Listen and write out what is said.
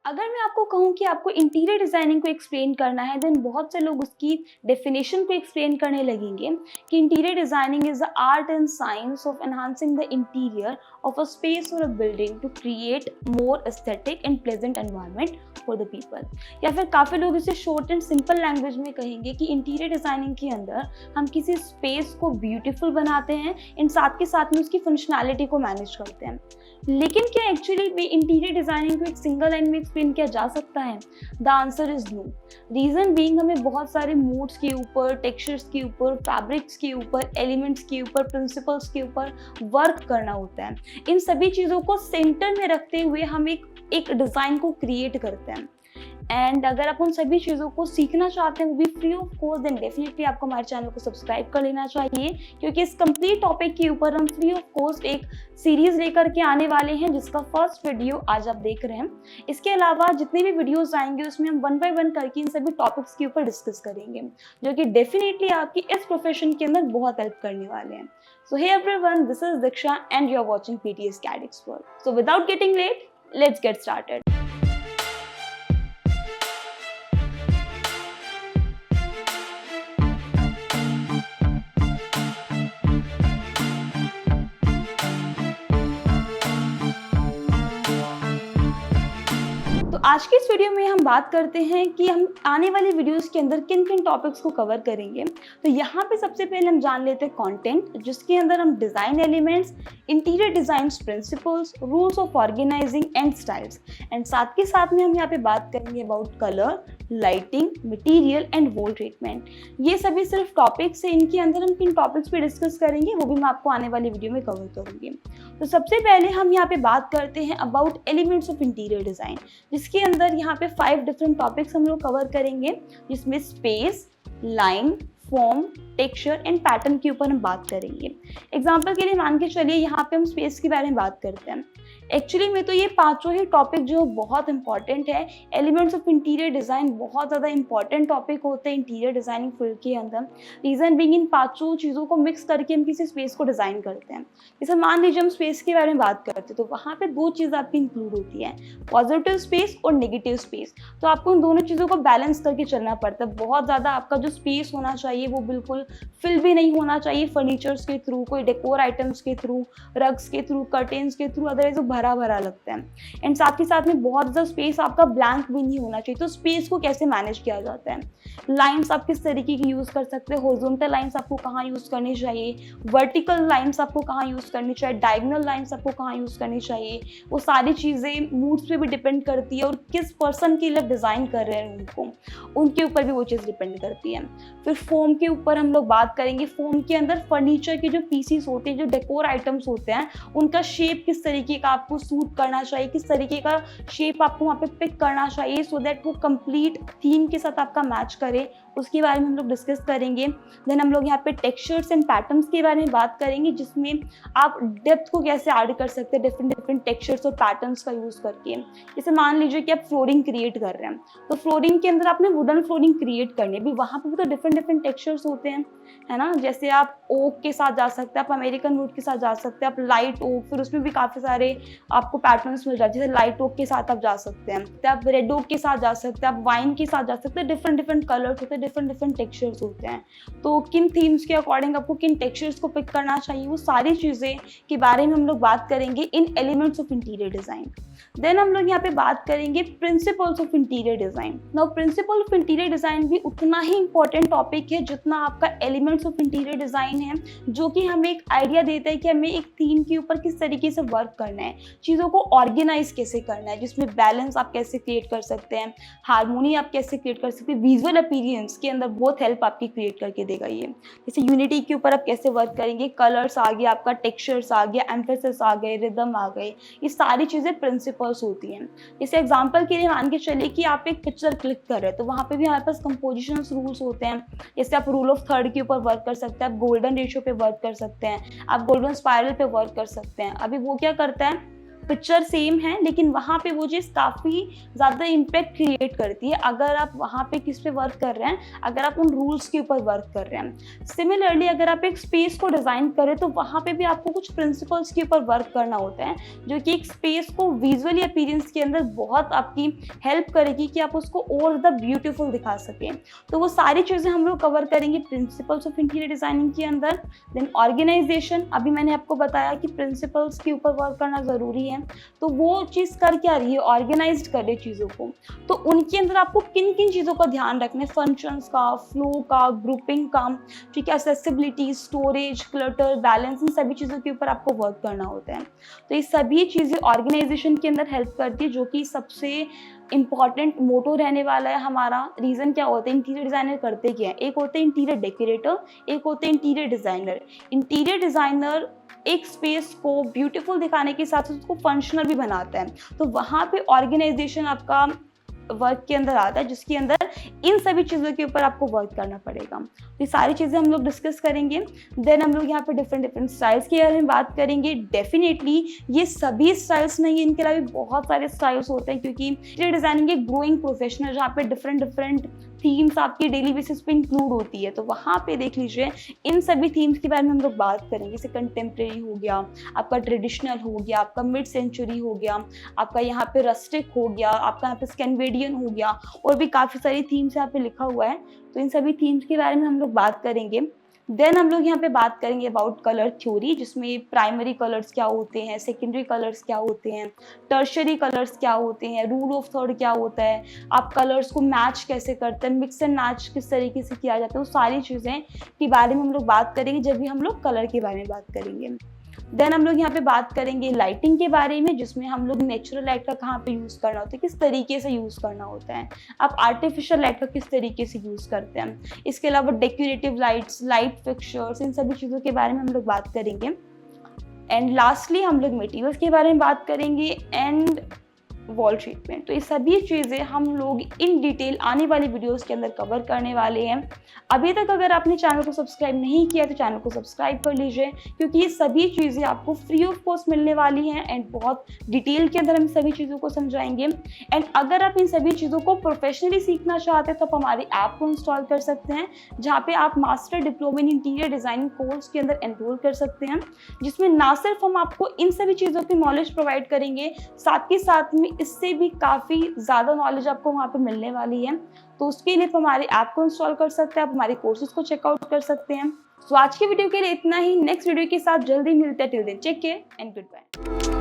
अगर मैं आपको कहूँ कि आपको इंटीरियर डिज़ाइनिंग को एक्सप्लेन करना है, देन बहुत से लोग उसकी डेफिनेशन को एक्सप्लेन करने लगेंगे कि interior designing is the art and science of enhancing the interior of a space और a building to create more aesthetic and pleasant environment for the people. या फिर काफ़ी लोग इसे शॉर्ट एंड सिंपल लैंग्वेज में कहेंगे कि इंटीरियर डिज़ाइनिंग के अंदर हम किसी स्पेस को ब्यूटीफुल बनाते हैं, इन साथ के साथ में उसकी फंक्शनैलिटी को मैनेज करते हैं। लेकिन क्या एक्चुअली में इंटीरियर डिज़ाइनिंग को एक सिंगल लाइन में एक्सप्लेन किया जा सकता है? The answer is no. Reason being हमें बहुत सारे मूड्स के ऊपर, टेक्सचर्स के ऊपर, फैब्रिक्स के ऊपर, एलिमेंट्स के ऊपर, प्रिंसिपल्स के ऊपर वर्क करना होता है। इन सभी चीज़ों को सेंटर में रखते हुए हम एक डिज़ाइन को क्रिएट करते हैं। एंड अगर आप उन सभी चीज़ों को सीखना चाहते हैं वो भी free of cost, then definitely आपको हमारे चैनल को सब्सक्राइब कर लेना चाहिए, क्योंकि इस कंप्लीट टॉपिक के ऊपर हम फ्री ऑफ कॉस्ट एक सीरीज लेकर के आने वाले हैं, जिसका फर्स्ट वीडियो आज आप देख रहे हैं। इसके अलावा जितने भी वीडियोस आएंगे उसमें हम 1 बाय 1 करके इन सभी टॉपिक्स के ऊपर डिस्कस करेंगे, जो कि डेफिनेटली आपकी इस प्रोफेशन के अंदर बहुत हेल्प करने वाले हैं। So hey everyone, this is Diksha and you are watching PTS CAD expert. So without getting late, let's get started. आज की इस वीडियो में हम बात करते हैं कि हम आने वाली वीडियोस के अंदर किन किन टॉपिक्स को कवर करेंगे। तो यहाँ पे सबसे पहले हम जान लेते हैं कंटेंट, जिसके अंदर हम design elements, interior design principles, rules of organising and styles, and साथ के साथ में हम यहाँ पे बात करेंगे about colour, lighting, material and wall treatment. ये सभी सिर्फ टॉपिक्स है, इनके अंदर हम किन टॉपिक्स पे डिस्कस करेंगे वो भी मैं आपको आने वाली वीडियो में कवर करूँगी। तो सबसे पहले हम यहाँ पे बात करते हैं about elements of interior design, जिसके अंदर यहाँ पे 5 डिफरेंट टॉपिक्स हम लोग कवर करेंगे, जिसमें space, line, form, texture and pattern के ऊपर हम बात करेंगे। एग्जाम्पल के लिए मान के चलिए यहाँ पे हम स्पेस के बारे में बात करते हैं। एक्चुअली में तो ये पांचों ही टॉपिक जो बहुत इंपॉर्टेंट है, एलिमेंट्स ऑफ इंटीरियर डिज़ाइन बहुत ज़्यादा इंपॉर्टेंट टॉपिक होते हैं इंटीरियर डिज़ाइनिंग फील्ड के अंदर। रीज़न बीइंग इन पांचों चीज़ों को मिक्स करके हम किसी स्पेस को डिज़ाइन करते हैं। जैसे मान लीजिए हम स्पेस के बारे में बात करते हैं, तो वहाँ पे 2 चीज़ आपकी इंक्लूड होती है, पॉजिटिव स्पेस और नेगेटिव स्पेस। तो आपको उन दोनों चीज़ों को बैलेंस करके चलना पड़ता है। बहुत ज़्यादा आपका जो स्पेस होना चाहिए वो बिल्कुल फिल भी नहीं होना चाहिए फर्नीचर्स के थ्रू, कोई डेकोर आइटम्स के थ्रू, रग्स के थ्रू, कर्टेन्स के थ्रू, अदरवाइज वो भरा भरा लगता है। एंड साथ ही साथ में बहुत ज़्यादा स्पेस आपका ब्लैंक भी नहीं होना चाहिए। तो स्पेस को कैसे मैनेज किया जाता है? लाइंस आप किस तरीके की यूज़ कर सकते हैं, हॉरिजॉन्टल लाइंस आपको कहाँ यूज़ करनी चाहिए, वर्टिकल लाइंस आपको कहाँ यूज़ करनी चाहिए, डायगोनल लाइंस आपको कहाँ यूज़ करनी चाहिए, वो सारी चीज़ें मूड्स पे भी डिपेंड करती है, और किस पर्सन के लिए डिज़ाइन कर रहे हैं उनको, उनके ऊपर भी वो चीज़ डिपेंड करती है। फिर फॉर्म के ऊपर हम लोग बात करेंगे। फॉर्म के अंदर फर्नीचर के जो पीसीस होते हैं, जो डेकोर आइटम्स होते हैं, उनका शेप किस तरीके का आपको सूट करना चाहिए, किस तरीके का शेप आपको वहाँ पे पिक करना चाहिए, सो दैट वो कंप्लीट थीम के साथ आपका मैच करे, उसके बारे में हम लोग डिस्कस करेंगे। देन हम लोग यहाँ पे टेक्सचर्स एंड पैटर्न्स के बारे में बात करेंगे, जिसमें आप डेप्थ को कैसे ऐड कर सकते हैं डिफरेंट टेक्सचर्स और पैटर्न्स का यूज़ करके। जैसे मान लीजिए कि आप फ्लोरिंग क्रिएट कर रहे हैं, तो फ्लोरिंग के अंदर आपने वुडन फ्लोरिंग क्रिएट करनी है, अभी वहाँ पे भी तो डिफरेंट टेक्सचर्स होते हैं, है ना। जैसे आप ओक के साथ जा सकते हैं, आप अमेरिकन वुड के साथ जा सकते हैं, आप लाइट ओक, फिर उसमें भी काफ़ी सारे आपको पैटर्न्स मिल जाते हैं। जैसे लाइट ओक के साथ आप जा सकते हैं, तो आप रेड ओक के साथ जा सकते हैं, आप वाइन के साथ जा सकते हैं। डिफरेंट कलर्स होते हैं, डिफरेंट टेक्सचर्स होते हैं। तो किन थीम्स के अकॉर्डिंग आपको किन टेक्सचर्स को पिक करना चाहिए, वो सारी चीज़ें के बारे में हम लोग बात करेंगे इन elements of interior design. Then हम लोग यहाँ पे बात करेंगे principles of interior design. Now principle of interior design भी उतना ही इंपॉर्टेंट टॉपिक है जितना आपका एलिमेंट्स ऑफ इंटीरियर डिज़ाइन है, जो कि हमें एक आइडिया देता है कि हमें एक थीम के ऊपर किस तरीके से वर्क करना है, चीज़ों को ऑर्गेनाइज कैसे करना है, जिसमें बैलेंस आप कैसे क्रिएट कर सकते हैं, हार्मोनी आप कैसे क्रिएट कर सकते हैं, विजुअल अपीयरेंस के अंदर बहुत हेल्प आपकी क्रिएट करके देगा ये। जैसे यूनिटी के ऊपर आप कैसे वर्क करेंगे, कलर्स आ गया, आपका टेक्सचर्स आ गया, एम्फेसिस आ गए, रिदम आ गए, ये सारी चीज़ें प्रिंसिपल्स होती हैं। जैसे एग्जाम्पल के लिए मान के चलिए कि आप एक पिक्चर क्लिक कर रहे हैं, तो वहाँ पे भी हमारे पास कंपोजिशन रूल्स होते हैं। जैसे आप रूल ऑफ थर्ड के ऊपर वर्क कर सकते हैं, आप गोल्डन रेशियो पे वर्क कर सकते हैं, आप गोल्डन स्पायरल पे वर्क कर सकते हैं। अभी वो क्या करता है, पिक्चर सेम है लेकिन वहाँ पे वो चीज़ काफ़ी ज़्यादा इम्पैक्ट क्रिएट करती है अगर आप वहाँ पे किस पे वर्क कर रहे हैं, अगर आप उन रूल्स के ऊपर वर्क कर रहे हैं। सिमिलरली अगर आप एक स्पेस को डिज़ाइन करें तो वहाँ पे भी आपको कुछ प्रिंसिपल्स के ऊपर वर्क करना होता है जो कि एक स्पेस को विजुअली अपीयरेंस के अंदर बहुत आपकी हेल्प करेगी कि आप उसको और ज़्यादा ब्यूटीफुल दिखा सकें। तो वो सारी चीज़ें हम लोग कवर करेंगे प्रिंसिपल्स ऑफ इंटीरियर डिज़ाइनिंग के अंदर। देन ऑर्गेनाइजेशन, अभी मैंने आपको बताया कि प्रिंसिपल्स के ऊपर वर्क करना ज़रूरी है, तो वो चीज़ कर क्या रही है, ऑर्गेनाइज करे चीज़ों को। तो उनके अंदर आपको किन किन चीज़ों का ध्यान रखना है, फंक्शंस का, फ्लो का, ग्रुपिंग का, ठीक है, एक्सेसिबिलिटी, स्टोरेज, क्लटर, बैलेंस, इन सभी चीज़ों के ऊपर आपको वर्क करना होता है। तो ये सभी चीज़ें ऑर्गेनाइजेशन के अंदर हेल्प करती है, जो कि सबसे इम्पॉर्टेंट मोटो रहने वाला है हमारा। रीज़न क्या होता है, इंटीरियर डिज़ाइनर करते क्या है, एक होते हैं इंटीरियर डेकोरेटर, एक होते हैं इंटीरियर डिज़ाइनर। इंटीरियर डिज़ाइनर एक स्पेस को ब्यूटीफुल दिखाने के साथ साथ उसको फंक्शनल भी बनाता है, तो वहाँ पे ऑर्गेनाइजेशन आपका वर्क के अंदर आता है, जिसके अंदर इन सभी चीज़ों के ऊपर आपको वर्क करना पड़ेगा। तो ये सारी चीज़ें हम लोग डिस्कस करेंगे। देन हम लोग यहाँ पे डिफरेंट स्टाइल्स के बारे में बात करेंगे। डेफिनेटली ये सभी स्टाइल्स नहीं, इनके अलावा बहुत सारे स्टाइल्स होते हैं, क्योंकि इंटीरियर डिज़ाइनिंग एक ग्रोइंग प्रोफेशन है जहाँ पे डिफरेंट थीम्स आपकी डेली बेसिस पे इंक्लूड होती है। तो वहाँ पे देख लीजिए इन सभी थीम्स के बारे में हम लोग बात करेंगे। जैसे कंटेम्प्रेरी हो गया, आपका ट्रेडिशनल हो गया, आपका मिड सेंचुरी हो गया, आपका यहाँ पे रस्टिक हो गया, आपका यहाँ पे स्कैंडिनेवियन हो गया, और भी काफ़ी सारी थीम्स यहाँ पे लिखा हुआ है। तो इन सभी थीम्स के बारे में हम लोग बात करेंगे। देन हम लोग यहाँ पे बात करेंगे अबाउट कलर थ्योरी, जिसमें प्राइमरी कलर्स क्या होते हैं, सेकेंडरी कलर्स क्या होते हैं, टर्शरी कलर्स क्या होते हैं, रूल ऑफ थर्ड क्या होता है, आप कलर्स को मैच कैसे करते हैं, मिक्स एंड मैच किस तरीके से किया जाता है, वो सारी चीज़ें के बारे में हम लोग बात करेंगे जब भी हम लोग कलर के बारे में बात करेंगे। देन हम लोग यहाँ पे बात करेंगे लाइटिंग के बारे में, जिसमें हम लोग नेचुरल लाइट का कहाँ पे यूज़ करना होता है, किस तरीके से यूज़ करना होता है, आप आर्टिफिशियल लाइट का किस तरीके से यूज़ करते हैं। इसके अलावा डेकोरेटिव लाइट्स, लाइट फिक्सचर्स, इन सभी चीज़ों के बारे में हम लोग बात करेंगे। एंड लास्टली हम लोग मटेरियल्स के बारे में बात करेंगे एंड वॉल ट्रीटमेंट। तो ये सभी चीज़ें हम लोग इन डिटेल आने वाली वीडियोस के अंदर कवर करने वाले हैं। अभी तक अगर आपने चैनल को सब्सक्राइब नहीं किया तो चैनल को सब्सक्राइब कर लीजिए, क्योंकि ये सभी चीज़ें आपको फ्री ऑफ कॉस्ट मिलने वाली हैं एंड बहुत डिटेल के अंदर हम सभी चीज़ों को समझाएंगे। एंड अगर आप इन सभी चीज़ों को प्रोफेशनली सीखना चाहते हैं तो आप हमारी ऐप को इंस्टॉल कर सकते हैं, जहाँ पे आप master diploma in interior designing course के अंदर एनरोल कर सकते हैं, जिसमें ना सिर्फ हम आपको इन सभी चीज़ों की नॉलेज प्रोवाइड करेंगे, साथ ही साथ में इससे भी काफ़ी ज़्यादा नॉलेज आपको वहाँ पे मिलने वाली है। तो उसके लिए आप हमारे ऐप को इंस्टॉल कर सकते हैं, आप हमारे कोर्सेज को चेकआउट कर सकते हैं। तो आज की वीडियो के लिए इतना ही। नेक्स्ट वीडियो के साथ जल्दी मिलते हैं। Till then take care and good bye.